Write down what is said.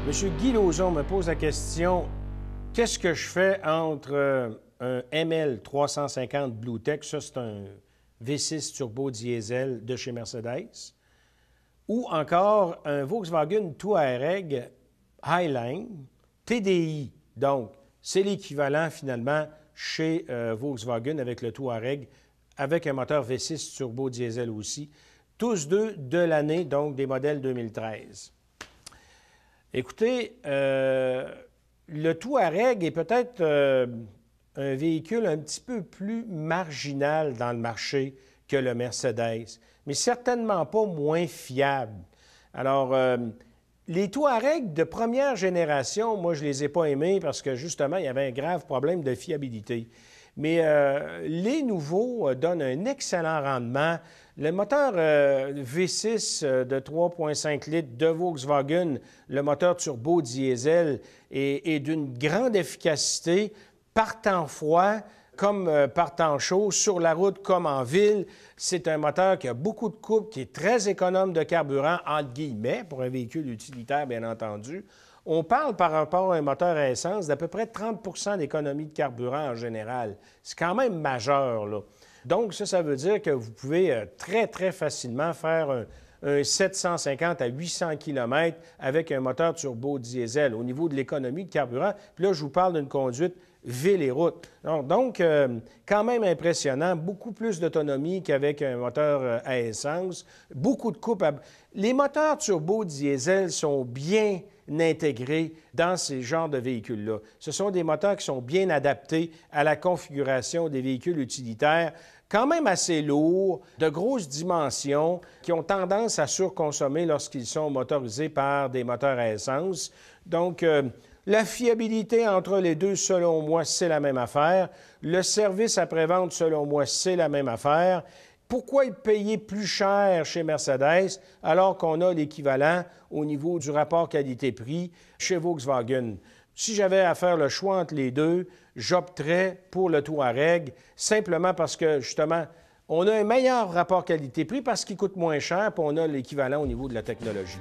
Monsieur Guy Lauzon me pose la question, qu'est-ce que je fais entre un ML 350 BlueTech, ça c'est un V6 turbo diesel de chez Mercedes, ou encore un Volkswagen Touareg Highline TDI. Donc, c'est l'équivalent finalement chez Volkswagen avec le Touareg, avec un moteur V6 turbo diesel aussi. Tous deux de l'année, donc des modèles 2013. Écoutez, le Touareg est peut-être un véhicule un petit peu plus marginal dans le marché que le Mercedes, mais certainement pas moins fiable. Alors, les Touaregs de première génération, moi, je ne les ai pas aimés parce que, justement, il y avait un grave problème de fiabilité. Mais les nouveaux donnent un excellent rendement. Le moteur V6 de 3,5 litres de Volkswagen, le moteur turbo diesel, est d'une grande efficacité, par temps froid comme par temps chaud, sur la route comme en ville. C'est un moteur qui a beaucoup de couple, qui est très économe de carburant, entre guillemets, pour un véhicule utilitaire, bien entendu. On parle par rapport à un moteur à essence d'à peu près 30 d'économie de carburant en général. C'est quand même majeur, là. Donc, ça veut dire que vous pouvez très, très facilement faire un 750 à 800 km avec un moteur turbo diesel au niveau de l'économie de carburant. Puis là, je vous parle d'une conduite ville et route. Donc, quand même impressionnant, beaucoup plus d'autonomie qu'avec un moteur à essence, beaucoup de coupe. Les moteurs turbo diesel sont bien intégrés dans ces genres de véhicules-là. Ce sont des moteurs qui sont bien adaptés à la configuration des véhicules utilitaires, quand même assez lourds, de grosses dimensions, qui ont tendance à surconsommer lorsqu'ils sont motorisés par des moteurs à essence. Donc, la fiabilité entre les deux, selon moi, c'est la même affaire. Le service après-vente, selon moi, c'est la même affaire. Pourquoi payer plus cher chez Mercedes alors qu'on a l'équivalent au niveau du rapport qualité-prix chez Volkswagen? Si j'avais à faire le choix entre les deux, j'opterais pour le Touareg, simplement parce que, justement, on a un meilleur rapport qualité-prix parce qu'il coûte moins cher, puis on a l'équivalent au niveau de la technologie.